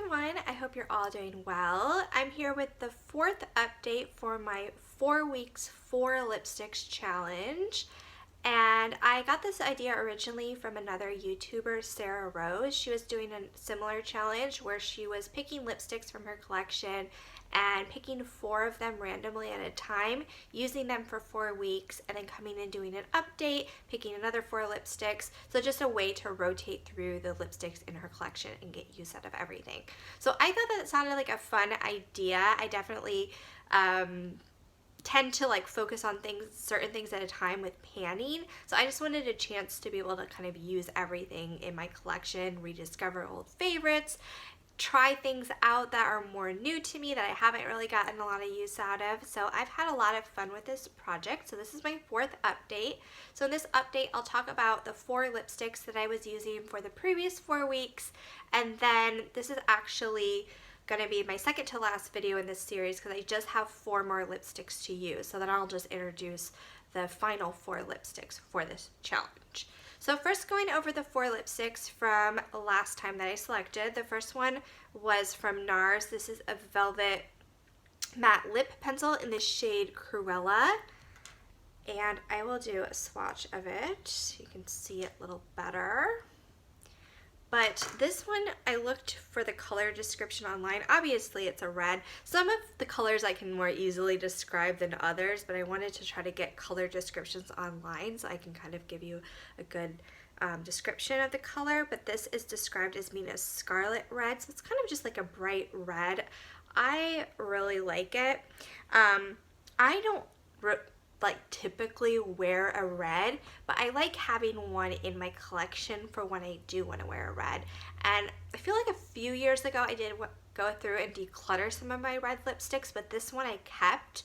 everyone, I hope you're all doing well. I'm here with the fourth update for my 4 weeks 4 lipsticks challenge. And I got this idea originally from another YouTuber, Sarah Rose. She was doing a similar challenge where she was picking lipsticks from her collection and picking 4 of them randomly at a time, using them for 4 weeks, and then coming and doing an update, picking another 4 lipsticks. So just a way to rotate through the lipsticks in her collection and get use out of everything. So I thought that sounded like a fun idea. I definitely tend to like focus on certain things at a time with panning. So I just wanted a chance to be able to kind of use everything in my collection, rediscover old favorites, try things out that are more new to me that I haven't really gotten a lot of use out of. So I've had a lot of fun with this project. So this is my 4th update. So in this update, I'll talk about the 4 lipsticks that I was using for the previous 4 weeks. And then this is actually going to be my second to last video in this series because I just have 4 more lipsticks to use. So then I'll just introduce the final 4 lipsticks for this challenge. So first, going over the 4 lipsticks from last time that I selected. The first one was from Nars. This is a velvet matte lip pencil in the shade Cruella. And I will do a swatch of it so you can see it a little better. But this one, I looked for the color description online. Obviously, it's a red. Some of the colors I can more easily describe than others, but I wanted to try to get color descriptions online so I can kind of give you a good description of the color. But this is described as being a scarlet red, so it's kind of just like a bright red. I really like it. I don't like typically wear a red, but I like having one in my collection for when I do want to wear a red. And I feel like a few years ago I did go through and declutter some of my red lipsticks, but this one I kept.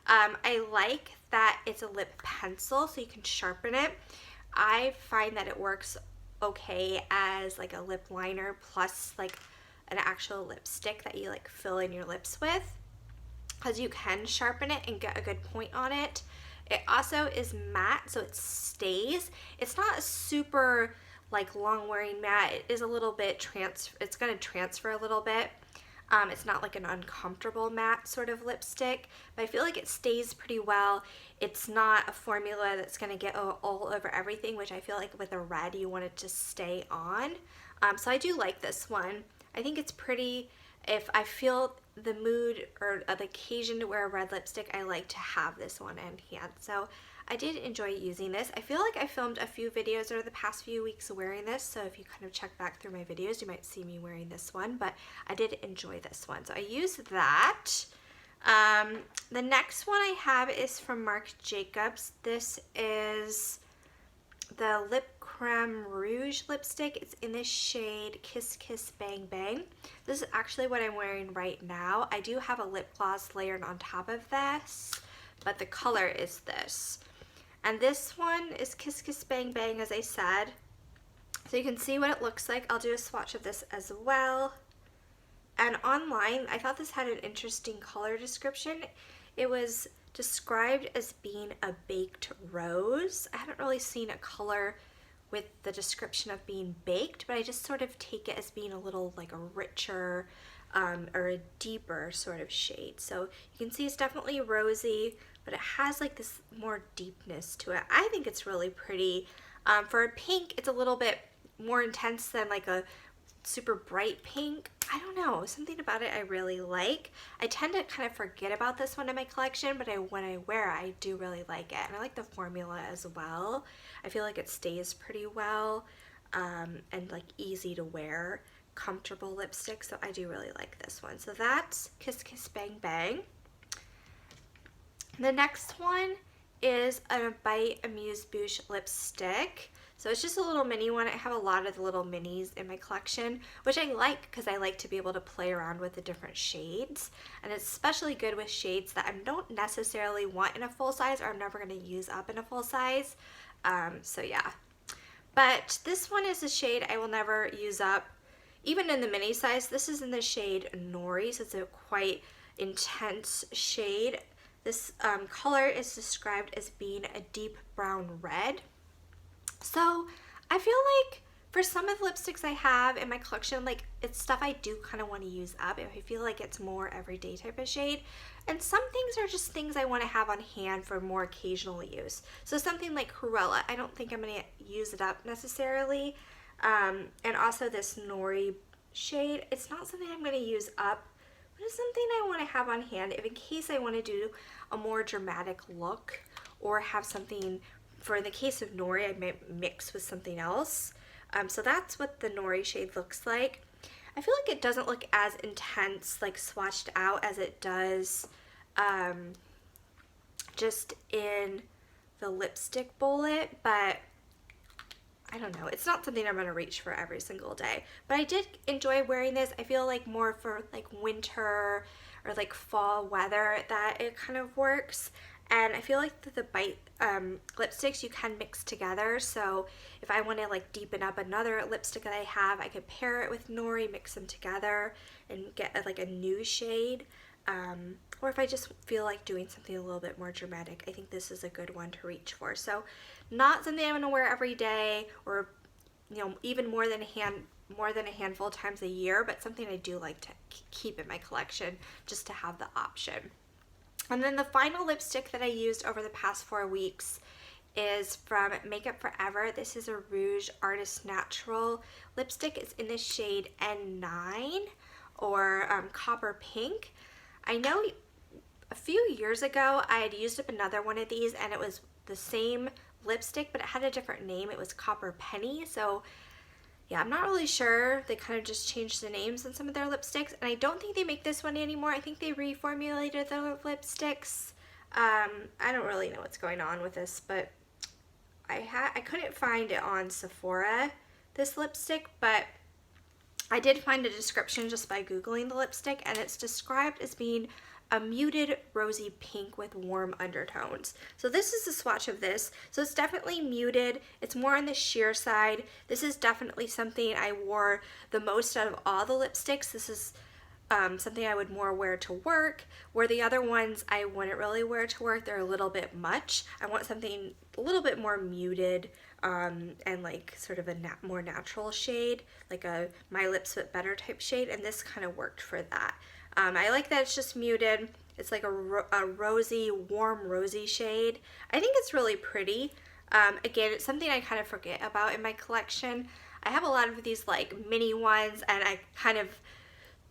I like that it's a lip pencil so you can sharpen it. I find that it works okay as like a lip liner plus like an actual lipstick that you like fill in your lips with, because you can sharpen it and get a good point on it. It also is matte, so it stays. It's not a super like long wearing matte. It is a little bit it's going to transfer a little bit. It's not like an uncomfortable matte sort of lipstick, but I feel like it stays pretty well. It's not a formula that's going to get all over everything, which I feel like with a red you want it to stay on. So I do like this one. I think it's pretty. If I feel the mood or the occasion to wear a red lipstick, I like to have this one in hand. So I did enjoy using this. I feel like I filmed a few videos over the past few weeks wearing this, so if you kind of check back through my videos, you might see me wearing this one, but I did enjoy this one. So I used that. The next one I have is from Marc Jacobs. This is the Lip Creme Rouge lipstick. It's in the shade Kiss Kiss Bang Bang. This is actually what I'm wearing right now. I do have a lip gloss layered on top of this, but the color is this. And this one is Kiss Kiss Bang Bang, as I said. So you can see what it looks like. I'll do a swatch of this as well. And online, I thought this had an interesting color description. It was described as being a baked rose. I haven't really seen a color with the description of being baked, but I just sort of take it as being a little like a richer or a deeper sort of shade. So you can see it's definitely rosy, but it has like this more deepness to it. I think it's really pretty. For a pink, it's a little bit more intense than like a super bright pink. I don't know, something about it I really like. I tend to kind of forget about this one in my collection, but when I wear it, I do really like it. And I like the formula as well. I feel like it stays pretty well and like easy to wear, comfortable lipstick. So I do really like this one. So that's Kiss Kiss Bang Bang. The next one is a by Amuse Bouche lipstick. So it's just a little mini one. I have a lot of the little minis in my collection, which I like because I like to be able to play around with the different shades. And it's especially good with shades that I don't necessarily want in a full size or I'm never going to use up in a full size. So yeah. But this one is a shade I will never use up, even in the mini size. This is in the shade Nori, so it's a quite intense shade. This color is described as being a deep brown red. So I feel like For some of the lipsticks I have in my collection, like it's stuff I do kind of want to use up if I feel like it's more everyday type of shade. And some things are just things I want to have on hand for more occasional use. So something like Cruella, I don't think I'm going to use it up necessarily. And also this Nori shade, it's not something I'm going to use up, but it's something I want to have on hand if in case I want to do a more dramatic look or have something, for the case of Nori, I might mix with something else. So that's what the Nori shade looks like. I feel like it doesn't look as intense, like swatched out as it does just in the lipstick bullet, but I don't know. It's not something I'm going to reach for every single day. But I did enjoy wearing this. I feel like more for like winter or like fall weather that it kind of works. And I feel like the Bite lipsticks you can mix together. So if I want to like deepen up another lipstick that I have, I could pair it with Nori, mix them together and get like a new shade. Or if I just feel like doing something a little bit more dramatic, I think this is a good one to reach for. So not something I'm going to wear every day or, you know, even more than a handful of times a year, but something I do like to keep in my collection just to have the option. And then the final lipstick that I used over the past 4 weeks is from Makeup Forever. This is a Rouge Artist Natural lipstick. It's in the shade N9 or Copper Pink. I know a few years ago I had used up another one of these and it was the same lipstick but it had a different name. It was Copper Penny. So yeah, I'm not really sure. They kind of just changed the names on some of their lipsticks, and I don't think they make this one anymore. I think they reformulated their lipsticks. I don't really know what's going on with this, but I couldn't find it on Sephora, this lipstick, but I did find a description just by Googling the lipstick, and it's described as being a muted rosy pink with warm undertones. So this is a swatch of this. So it's definitely muted. It's more on the sheer side. This is definitely something I wore the most out of all the lipsticks. This is something I would more wear to work, where the other ones I wouldn't really wear to work. They're a little bit much. I want something a little bit more muted and like sort of a more natural shade, like a My Lips But Better type shade, and this kind of worked for that. I like that it's just muted. It's like a rosy, warm rosy shade. I think it's really pretty. Again, it's something I kind of forget about in my collection. I have a lot of these like mini ones, and I kind of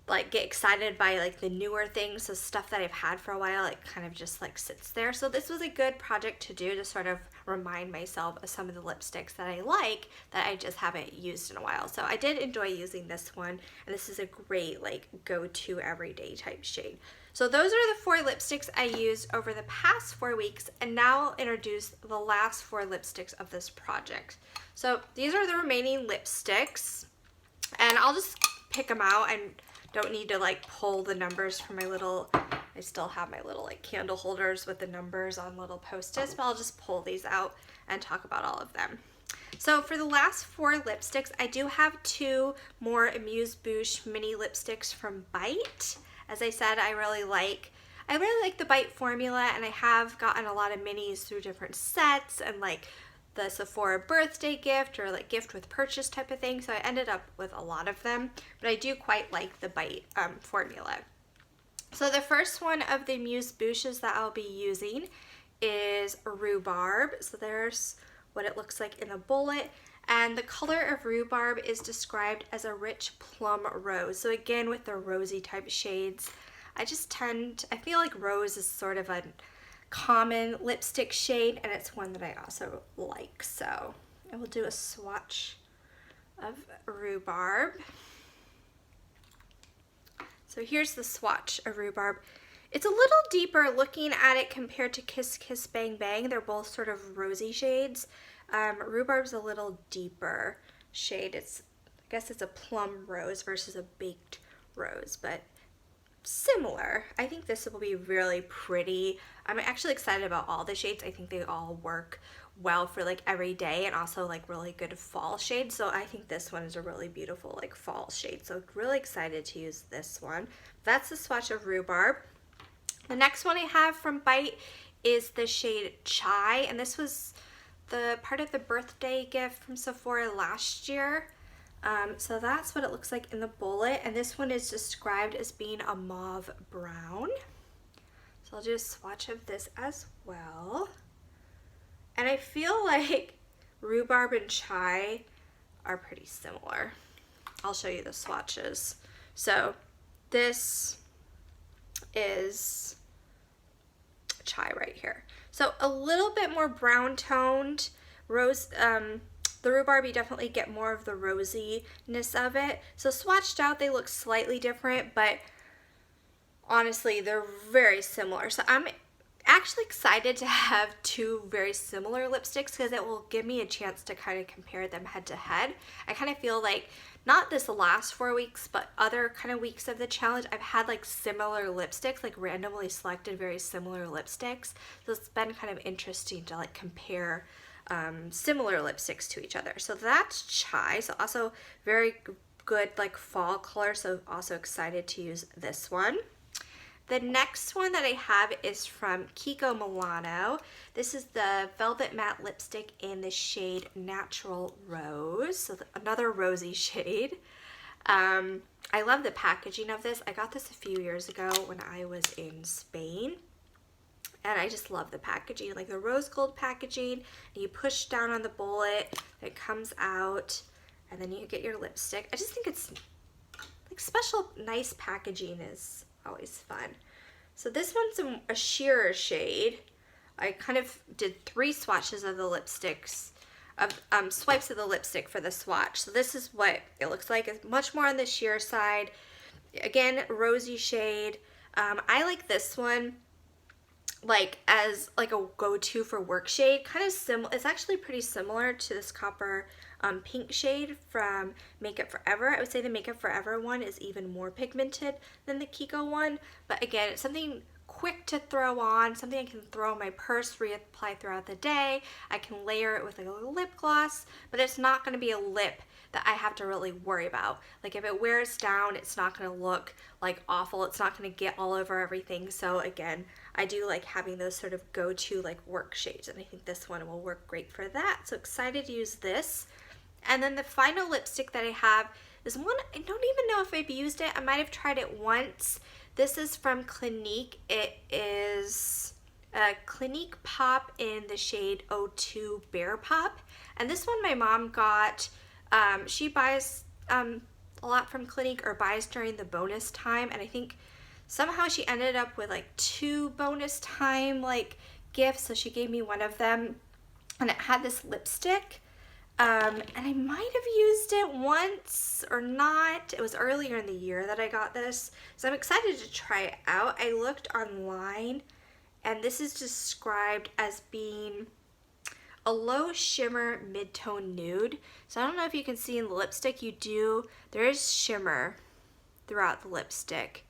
like get excited by like the newer things. So stuff that I've had for a while, it kind of just like sits there. So this was a good project to do to sort of remind myself of some of the lipsticks that I like that I just haven't used in a while. So I did enjoy using this one, and this is a great like go-to everyday type shade. So those are the 4 lipsticks I used over the past 4 weeks, and now I'll introduce the last 4 lipsticks of this project. So these are the remaining lipsticks, and I'll just pick them out and don't need to like pull the numbers from my little, I still have my little like candle holders with the numbers on little post-its, but I'll just pull these out and talk about all of them. So for the last 4 lipsticks, I do have 2 more Amuse Bouche mini lipsticks from Bite. As I said, I really like the Bite formula, and I have gotten a lot of minis through different sets and like the Sephora birthday gift or like gift with purchase type of thing. So I ended up with a lot of them, but I do quite like the Bite formula. So the first one of the Amuse Bouches that I'll be using is Rhubarb. So there's what it looks like in the bullet. And the color of Rhubarb is described as a rich plum rose. So again, with the rosy type shades, I feel like rose is sort of a common lipstick shade, and it's one that I also like. So I will do a swatch of Rhubarb. So here's the swatch of Rhubarb. It's a little deeper looking at it compared to Kiss Kiss Bang Bang. They're both sort of rosy shades. Rhubarb's a little deeper shade. I guess it's a plum rose versus a baked rose, but similar. I think this will be really pretty. I'm actually excited about all the shades. I think they all work well for like every day, and also like really good fall shades. So I think this one is a really beautiful like fall shade. So really excited to use this one. That's the swatch of Rhubarb. The next one I have from Bite is the shade Chai, and this was the part of the birthday gift from Sephora last year. So that's what it looks like in the bullet, and this one is described as being a mauve brown. So I'll do a swatch of this as well. And I feel like rhubarb and chai are pretty similar. I'll show you the swatches. So this is chai right here. So a little bit more brown toned. Rose, the rhubarb, you definitely get more of the rosiness of it. So swatched out, they look slightly different, but honestly, they're very similar. So I'm actually excited to have two very similar lipsticks because it will give me a chance to kind of compare them head to head. I kind of feel like, not this last 4 weeks, but other kind of weeks of the challenge, I've had like similar lipsticks, like randomly selected very similar lipsticks. So it's been kind of interesting to like compare similar lipsticks to each other. So that's chai. So also very good like fall color. So also excited to use this one. The next one that I have is from Kiko Milano. This is the Velvet Matte Lipstick in the shade Natural Rose, so another rosy shade. I love the packaging of this. I got this a few years ago when I was in Spain, and I just love the packaging, like the rose gold packaging, and you push down on the bullet, it comes out, and then you get your lipstick. I just think it's like special, nice packaging is always fun. So this one's a sheerer shade. I kind of did 3 swatches of the lipsticks, of swipes of the lipstick for the swatch. So this is what it looks like. It's much more on the sheer side. Again, rosy shade. I like this one like as like a go-to for work shade. Kind of similar. It's actually pretty similar to this copper pink shade from Makeup Forever. I would say the Makeup Forever one is even more pigmented than the Kiko one, but again, it's something quick to throw on, something I can throw in my purse, reapply throughout the day. I can layer it with like a little lip gloss, but it's not going to be a lip that I have to really worry about. Like if it wears down, it's not going to look like awful. It's not going to get all over everything. So again, I do like having those sort of go-to like work shades, and I think this one will work great for that. So excited to use this. And then the final lipstick that I have is one, I don't even know if I've used it. I might have tried it once. This is from Clinique. It is a Clinique Pop in the shade 02 Bear Pop. And this one my mom got. She buys a lot from Clinique, or buys during the bonus time. And I think somehow she ended up with like 2 bonus time like gifts. So she gave me one of them, and it had this lipstick. And I might have used it once or not. It was earlier in the year that I got this. So I'm excited to try it out. I looked online, and this is described as being a low shimmer mid-tone nude. So I don't know if you can see in the lipstick, there is shimmer throughout the lipstick.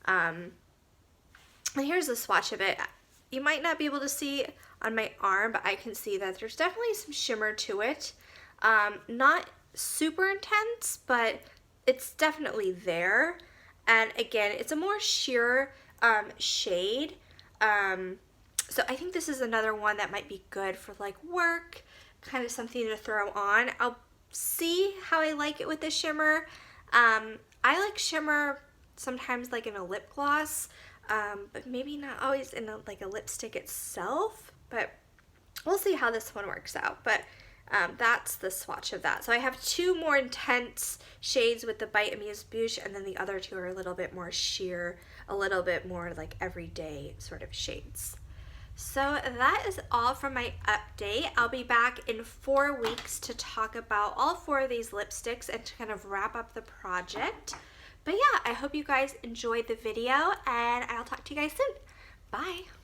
And here's a swatch of it. You might not be able to see on my arm, but I can see that there's definitely some shimmer to it. Not super intense, but it's definitely there. And again, it's a more sheer shade. So I think this is another one that might be good for like work, kind of something to throw on. I'll see how I like it with the shimmer. I like shimmer sometimes like in a lip gloss, but maybe not always in like a lipstick itself, but we'll see how this one works out. But that's the swatch of that. So I have 2 more intense shades with the Bite Amuse Bouche, and then the other 2 are a little bit more sheer, a little bit more like everyday sort of shades. So that is all from my update. I'll be back in 4 weeks to talk about all 4 of these lipsticks and to kind of wrap up the project. But yeah, I hope you guys enjoyed the video, and I'll talk to you guys soon. Bye!